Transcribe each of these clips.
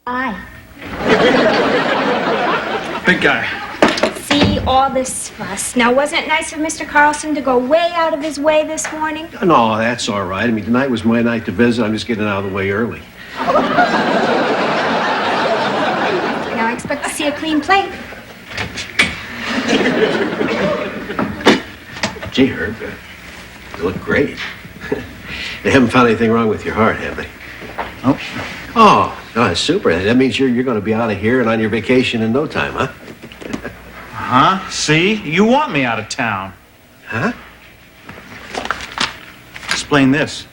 Aye. Big guy. See, all this fuss. Now, wasn't it nice of Mr. Carlson to go way out of his way this morning? No, that's all right. I mean, tonight was my night to visit. I'm just getting out of the way early. Now I expect to see a clean plate. Gee, Herb, you look great. They haven't found anything wrong with your heart, have they? Nope. Oh, no, that's super. That means you're going to be out of here and on your vacation in no time, huh? Huh? See? You want me out of town. Huh? Explain this.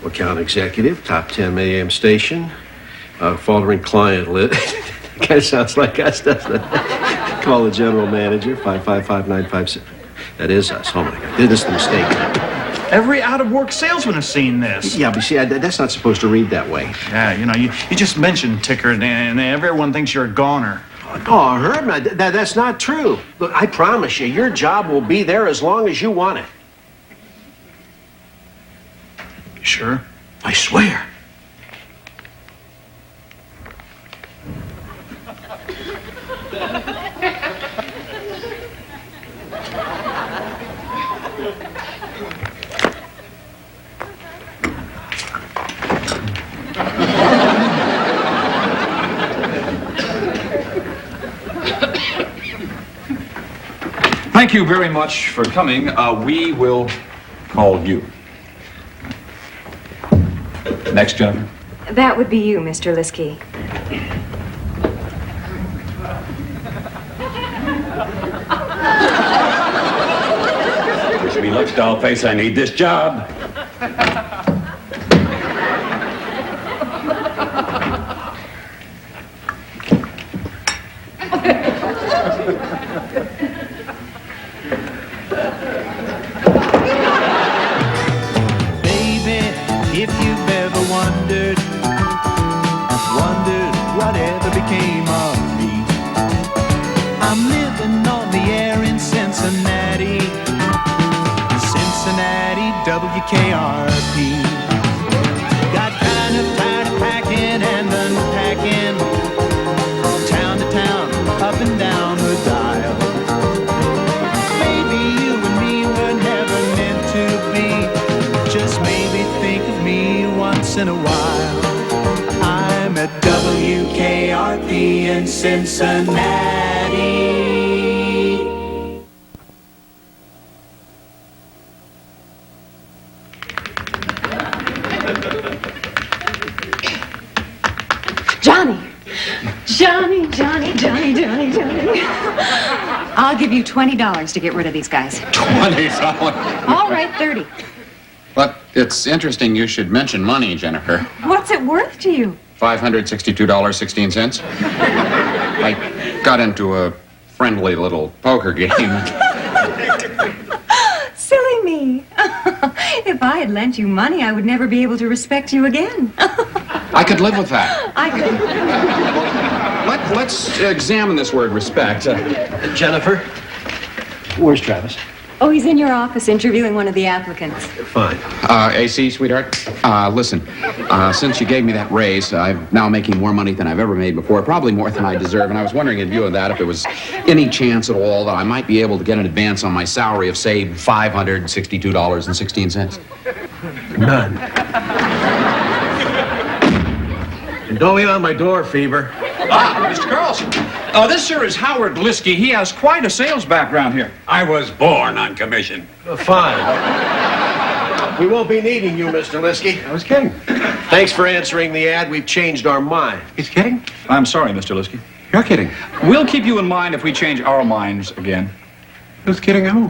Account executive, top 10 AM station, faltering client list. Kind of sounds like us, doesn't it? Call the general manager, 555-956. That is us. Oh, my God. This is the mistake. Every out-of-work salesman has seen this. Yeah, but see, that's not supposed to read that way. Yeah, you know, you just mentioned ticker, and everyone thinks you're a goner. Oh, Herb, that's not true. Look, I promise you, your job will be there as long as you want it. Sure? I swear. Thank you very much for coming. We will call you. Next, Jennifer. That would be you, Mr. Liskey. Wish me luck, dollface. I need this job. If you've ever wondered whatever became of me, I'm living on the air in Cincinnati, WKRP. Got kind of tired of packing and unpacking, town to town, up and down the dial. Maybe you and me were never meant to be. Just maybe think of me once in a while. I'm at WKRP in Cincinnati. Johnny. I'll give you $20 to get rid of these guys. $20? All right, 30. But it's interesting you should mention money, Jennifer. What's it worth to you? $562.16. I got into a friendly little poker game. Silly me. If I had lent you money, I would never be able to respect you again. I could live with that. I could. Let's examine this word respect. Jennifer, where's Travis? Oh, he's in your office interviewing one of the applicants. Fine. AC, sweetheart, listen, since you gave me that raise, I'm now making more money than I've ever made before, probably more than I deserve, and I was wondering in view of that if there was any chance at all that I might be able to get an advance on my salary of, say, $562.16. None. And don't lean on my door, Fever. Mr. Carlson. This, sir, is Howard Liskey. He has quite a sales background here. I was born on commission. Fine. We won't be needing you, Mr. Liskey. I was kidding. Thanks for answering the ad. We've changed our mind. He's kidding? I'm sorry, Mr. Liskey. You're kidding. We'll keep you in mind if we change our minds again. Who's kidding who?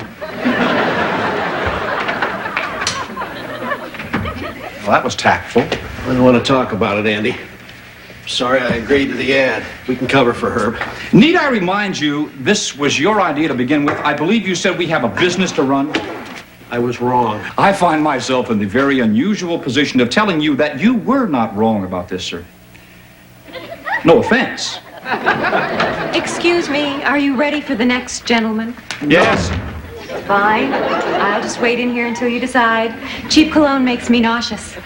Well, that was tactful. I don't want to talk about it, Andy. Sorry I agreed to the ad. We can cover for Herb. Need I remind you, this was your idea to begin with? I believe you said we have a business to run. I was wrong. I find myself in the very unusual position of telling you that you were not wrong about this, sir. No offense. Excuse me, are you ready for the next gentleman? Yes. Fine. I'll just wait in here until you decide. Cheap cologne makes me nauseous.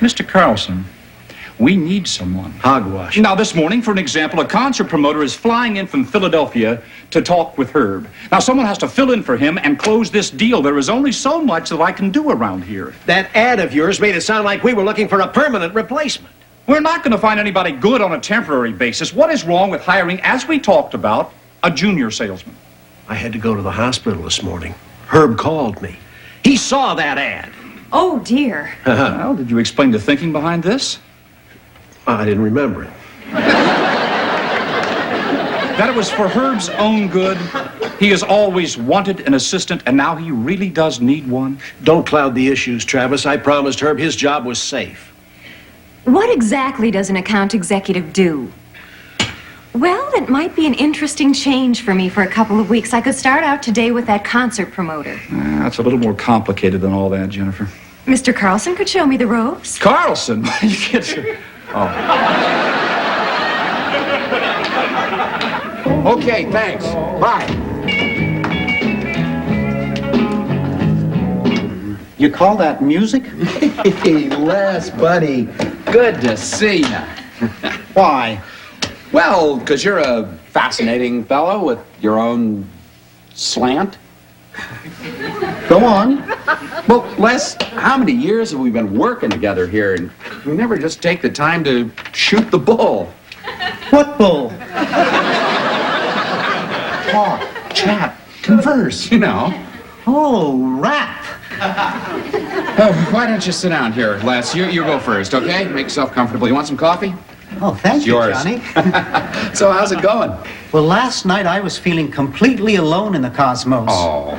Mr. Carlson, we need someone. Hogwash. Now, this morning, for an example, a concert promoter is flying in from Philadelphia to talk with Herb. Now, someone has to fill in for him and close this deal. There is only so much that I can do around here. That ad of yours made it sound like we were looking for a permanent replacement. We're not going to find anybody good on a temporary basis. What is wrong with hiring, as we talked about, a junior salesman? I had to go to the hospital this morning. Herb called me. He saw that ad. Oh, dear. Well, did you explain the thinking behind this? I didn't remember it. That it was for Herb's own good. He has always wanted an assistant, and now he really does need one. Don't cloud the issues, Travis. I promised Herb his job was safe. What exactly does an account executive do? Well, it might be an interesting change for me for a couple of weeks. I could start out today with that concert promoter. That's a little more complicated than all that, Jennifer. Mr. Carlson could show me the ropes. Carlson? You can't... Oh. Okay, thanks. Bye. You call that music? Hey, Les, buddy. Good to see you. Why? Well, because you're a fascinating fellow with your own slant. Go on. Well, Les, how many years have we been working together here, and we never just take the time to shoot the bull? What bull? Talk, chat, converse. You know. Oh, rap. Oh, why don't you sit down here, Les? You go first, okay? Make yourself comfortable. You want some coffee? Oh, thank It's you, yours. Johnny. So how's it going? Well, last night I was feeling completely alone in the cosmos. Oh.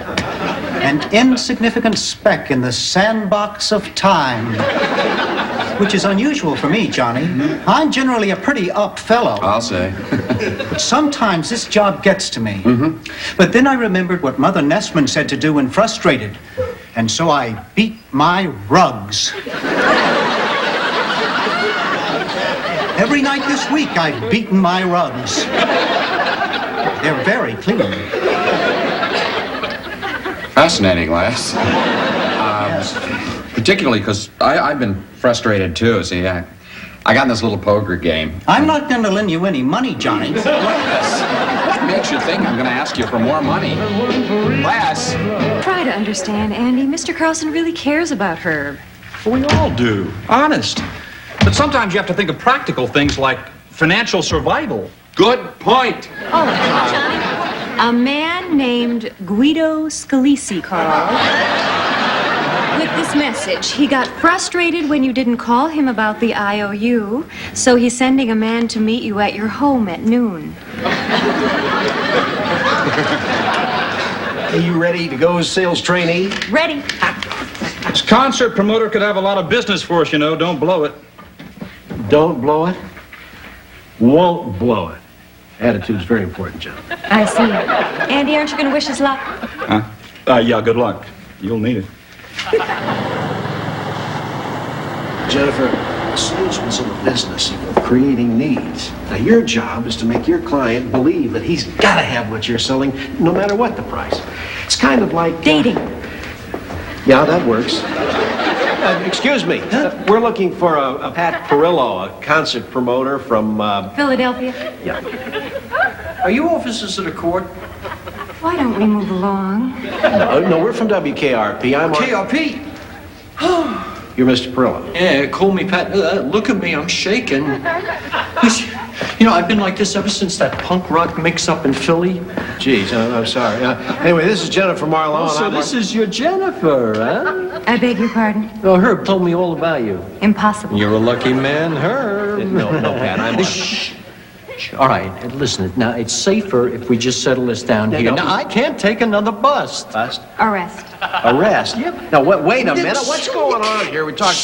An insignificant speck in the sandbox of time. Which is unusual for me, Johnny. I'm generally a pretty up fellow. I'll say. But sometimes this job gets to me. But then I remembered what Mother Nessman said to do when frustrated. And so I beat my rugs. Every night this week, I've beaten my rugs. They're very clean. Fascinating, Les. Particularly because I've been frustrated, too. See, I got in this little poker game. I'm not going to lend you any money, Johnny. What makes you think I'm going to ask you for more money? Les! Try to understand, Andy. Mr. Carlson really cares about Herb. We all do. Honest. But sometimes you have to think of practical things like financial survival. Good point. Oh, Johnny. A man named Guido Scalisi called with this message. He got frustrated when you didn't call him about the IOU, so he's sending a man to meet you at your home at noon. Are you ready to go as sales trainee? Ready? This concert promoter could have a lot of business for us, you know. Don't blow it. Don't blow it. Won't blow it. Attitude's very important, John. I see. Andy, aren't you going to wish us luck? Huh? Yeah, good luck. You'll need it. Jennifer, the salesman's in the business of creating needs. Now, your job is to make your client believe that he's got to have what you're selling, no matter what the price. It's kind of like... Dating. Yeah, that works. Excuse me. We're looking for a Pat Perillo, a concert promoter from... Philadelphia. Yeah. Are you officers of the court? Why don't we move along? No, we're from WKRP. I'm KRP? You're Mr. Perillo. Yeah, call me Pat. Look at me, I'm shaking. You know, I've been like this ever since that punk rock mix-up in Philly. Geez, I'm sorry. Anyway, this is Jennifer Marlowe. So this is your Jennifer, huh? I beg your pardon? Oh, Herb told me all about you. Impossible. You're a lucky man, Herb. No, Pat, I'm... Shh. All right, listen, now, it's safer if we just settle this down here. no. Now, I can't take another bus. Bust? Arrest. Arrest? Yep. Now, wait a minute. What's going on here? We talk...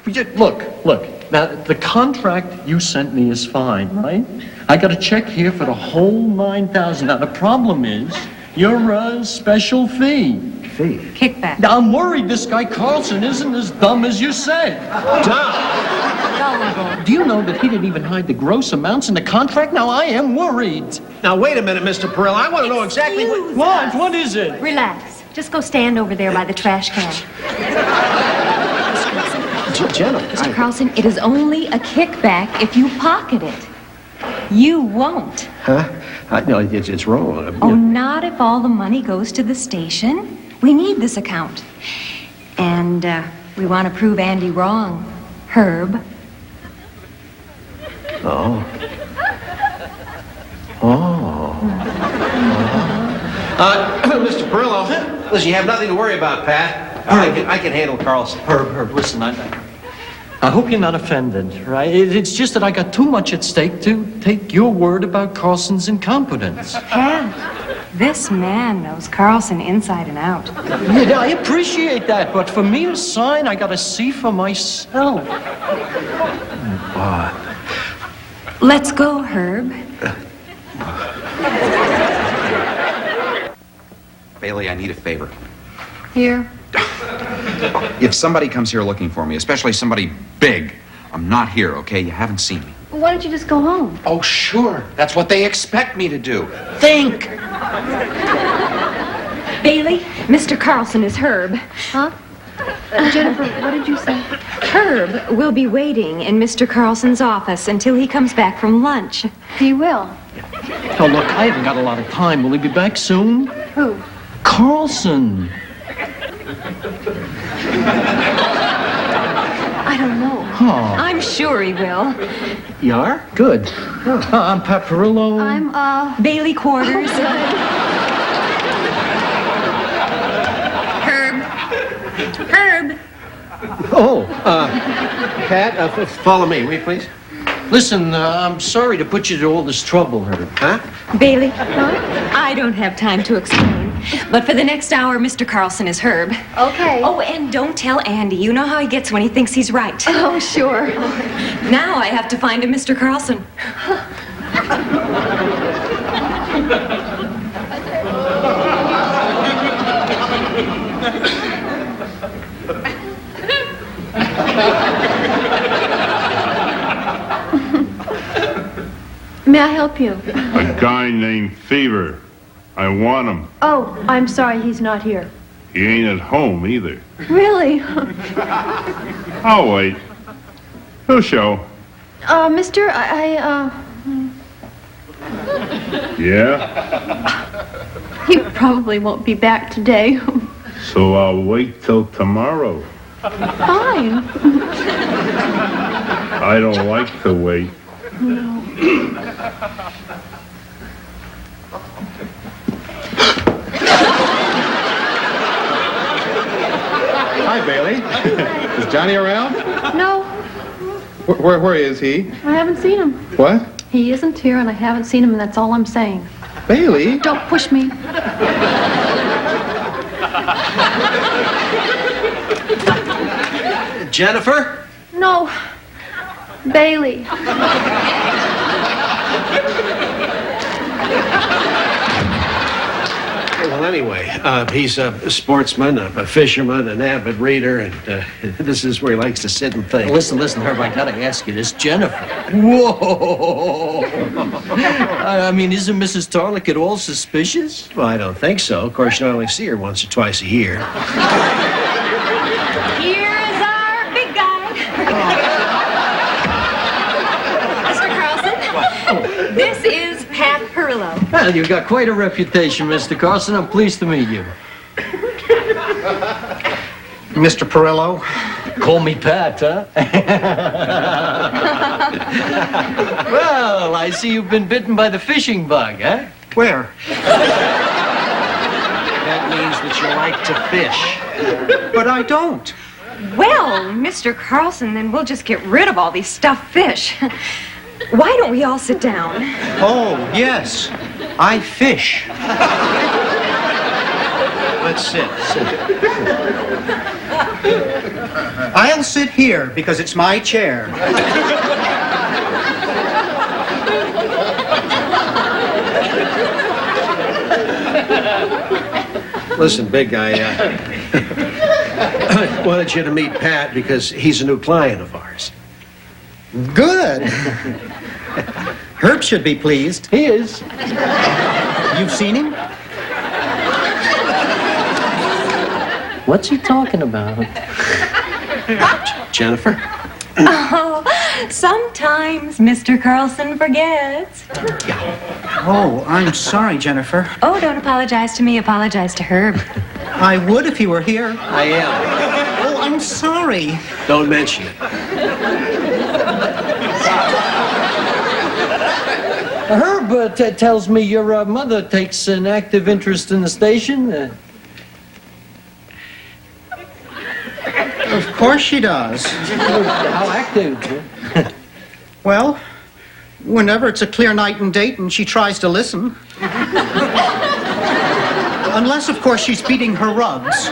Look. Now, the contract you sent me is fine, right? I got a check here for the whole $9,000. Now, the problem is, your special fee. Fee? Kickback. Now, I'm worried this guy Carlson isn't as dumb as you said. Gullible. Do you know that he didn't even hide the gross amounts in the contract? Now, I am worried. Now, wait a minute, Mr. Perillo. I want to know exactly what... What is it? Relax. Just go stand over there by the trash can. Jennifer. Mr. Carlson, it is only a kickback if you pocket it. You won't. Huh? No, it's wrong. Oh, not if all the money goes to the station. We need this account. And we want to prove Andy wrong. Herb. Oh. Mr. Perillo, listen, you have nothing to worry about, Pat. I can handle Carlson. Herb, listen, I hope you're not offended, right? It's just that I got too much at stake to take your word about Carlson's incompetence. Pat, this man knows Carlson inside and out. Yeah, I appreciate that, but for me to sign, I gotta see for myself. Let's go, Herb. Bailey, I need a favor. Here. If somebody comes here looking for me, especially somebody big, I'm not here, okay? You haven't seen me. Why don't you just go home? Oh, sure. That's what they expect me to do. Think! Bailey, Mr. Carlson is Herb. Huh? Jennifer, what did you say? Herb will be waiting in Mr. Carlson's office until he comes back from lunch. He will. Oh, look, I haven't got a lot of time. Will he be back soon? Who? Carlson. I don't know. I'm sure he will. You are? Good. I'm Pat Perillo. I'm, Bailey Quarters. Herb. Oh, Pat, follow me, will you please? Listen, I'm sorry to put you to all this trouble, Herb. Huh? Bailey, I don't have time to explain. But for the next hour, Mr. Carlson is Herb. okay. Oh, and don't tell Andy. You know how he gets when he thinks he's right. Oh, sure. Now I have to find a Mr. Carlson. May I help you? A guy named Fever. I want him. Oh, I'm sorry, he's not here. He ain't at home either. Really? I'll wait. He'll show. Mister, Yeah? he probably won't be back today. So I'll wait till tomorrow. Fine. I don't like to wait. Hi, Bailey. Is Johnny around? No, Where is he? I haven't seen him. What? He isn't here, and I haven't seen him, and that's all I'm saying. Bailey? Don't push me. Jennifer? No. Bailey. Well, anyway, he's a sportsman, a fisherman, an avid reader, and this is where he likes to sit and think. Listen, Herb, I gotta ask you this. Jennifer. Whoa! I mean, isn't Mrs. Tarlick at all suspicious? Well, I don't think so. Of course, you only see her once or twice a year. Here is our big guy. Mr. Carlson, this is Pat Perillo. Well, you've got quite a reputation, Mr. Carlson. I'm pleased to meet you. Mr. Perillo? Call me Pat, huh? Well, I see you've been bitten by the fishing bug, huh? Where? That means that you like to fish. But I don't. Well, Mr. Carlson, then we'll just get rid of all these stuffed fish. Why don't we all sit down? Oh, yes. I fish. Let's sit. I'll sit here because it's my chair. Listen, big guy, I wanted you to meet Pat because he's a new client of ours. Good. Herb should be pleased. He is. You've seen him? What's he talking about? Jennifer? Oh, sometimes Mr. Carlson forgets. Oh, I'm sorry, Jennifer. Oh, don't apologize to me. Apologize to Herb. I would if he were here. I am. Oh, I'm sorry. Don't mention it. Herb tells me your mother takes an active interest in the station. Of course she does. How active? Well, whenever it's a clear night and date and she tries to listen. Unless, of course, she's beating her rugs.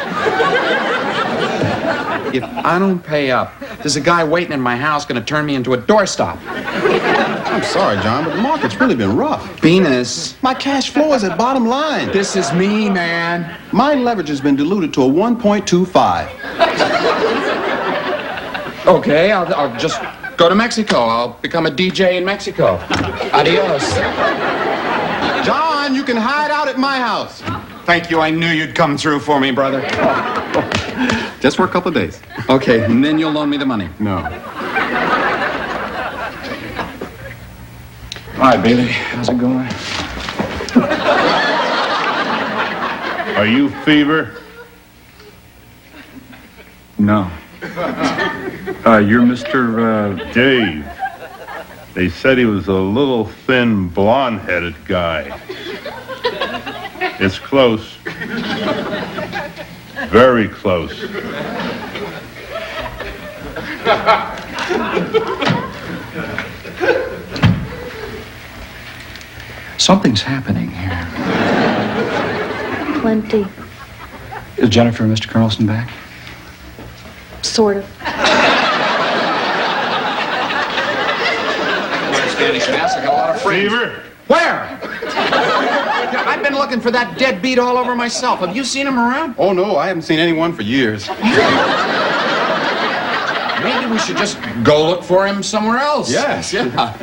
If I don't pay up, there's a guy waiting in my house going to turn me into a doorstop. I'm sorry, John, but the market's really been rough. Venus, My cash flow is at bottom line. this is me, man. My leverage has been diluted to a 1.25. Okay, I'll just go to Mexico. I'll become a DJ in Mexico. Adios. John, you can hide out at my house. Thank you. I knew you'd come through for me, brother. Just for a couple of days. Okay, and then you'll loan me the money. No. Hi, Bailey. How's it going? Are you Fever? No. You're Mr. Dave. They said he was a little thin, blonde-headed guy. It's close. Very close. Something's happening here. Plenty. Is Jennifer and Mr. Carlson back? Sort of. Spanish Mass, I got a lot of friends. Fever? Where? I've been looking for that deadbeat all over myself. Have you seen him around? Oh, no, I haven't seen anyone for years. Maybe we should just go look for him somewhere else. Yes. Yeah.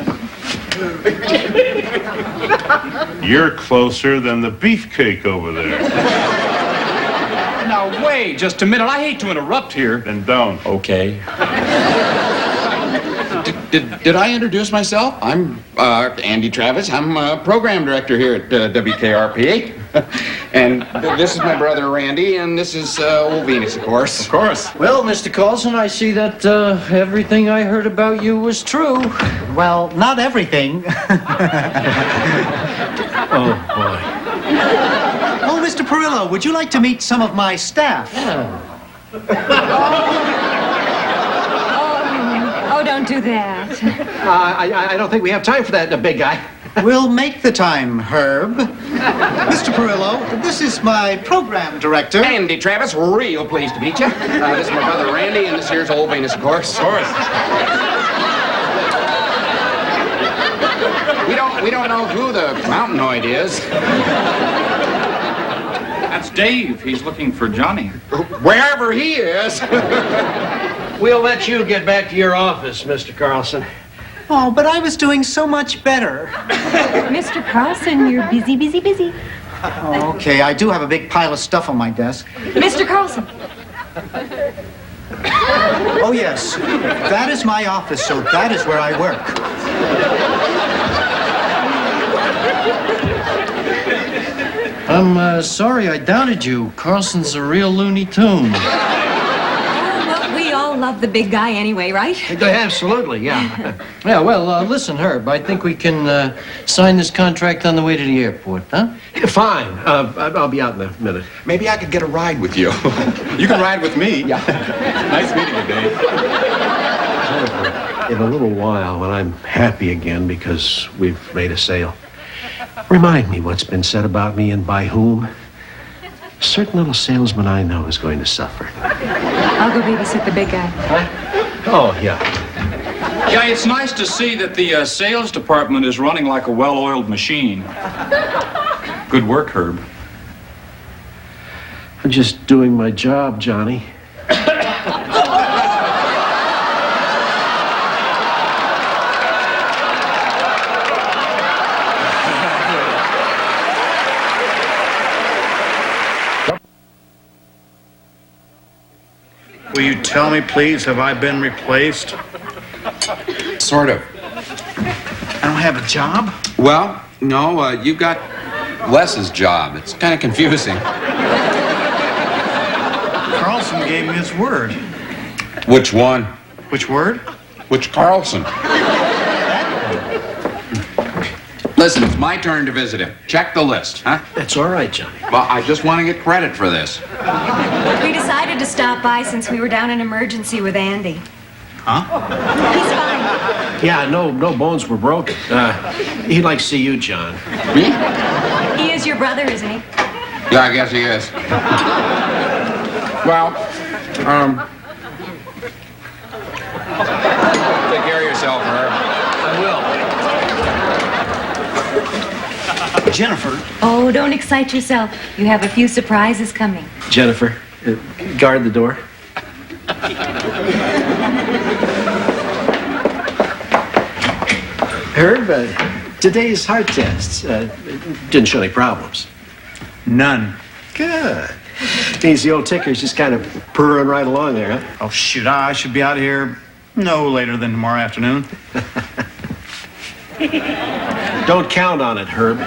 You're closer than the beefcake over there. Now, wait just a minute. I hate to interrupt here. Then don't. Okay. Did I introduce myself? I'm Andy Travis. I'm program director here at WKRP. And this is my brother Randy, and this is old Venus, of course. Of course. Well, Mr. Carlson, I see that everything I heard about you was true. Well, not everything. Oh, boy. Oh, Mr. Perillo, would you like to meet some of my staff? Oh, don't do that. I don't think we have time for that, the big guy. We'll make the time, Herb. Mr. Perillo, this is my program director. Andy Travis, real pleased to meet you. This is my brother Randy, and this here's old Venus, of course. Of course. We don't know who the mountainoid is. That's Dave. He's looking for Johnny. Wherever he is. We'll let you get back to your office, Mr. Carlson. Oh, but I was doing so much better. Mr. Carlson, you're busy, busy, busy. Oh, okay, I do have a big pile of stuff on my desk. Mr. Carlson. Oh, yes. That is my office, so that is where I work. I'm sorry I doubted you. Carlson's a real Looney Tune. Well, we all love the big guy anyway, right? Absolutely, yeah. Yeah, well, listen, Herb, I think we can sign this contract on the way to the airport, huh? Fine. I'll be out in a minute. Maybe I could get a ride with you. You can ride with me. Yeah. Nice meeting you, Dave. In a little while, when I'm happy again because we've made a sale, remind me what's been said about me and by whom. A certain little salesman I know is going to suffer. I'll go babysit the big guy. Oh, yeah. Yeah, it's nice to see that the sales department is running like a well-oiled machine. Good work, Herb. I'm just doing my job, Johnny. Will you tell me, please, have I been replaced? Sort of. I don't have a job? Well, no, you've got Les's job. It's kind of confusing. Carlson gave me his word. Which one? Which word? Which Carlson? Listen, it's my turn to visit him. Check the list, huh? That's all right, Johnny. Well, I just want to get credit for this. We decided to stop by since we were down in emergency with Andy. Huh? He's fine. Yeah, no bones were broken. He'd like to see you, John. Me? He is your brother, isn't he? Yeah, I guess he is. Well, take care of yourself, Herb. I will. Jennifer. Oh, don't excite yourself. You have a few surprises coming. Jennifer, guard the door. Herb, today's heart tests didn't show any problems. None. Good. Means the old ticker's just kind of purring right along there, huh? Oh, shoot, I should be out of here no later than tomorrow afternoon. Don't count on it, Herb.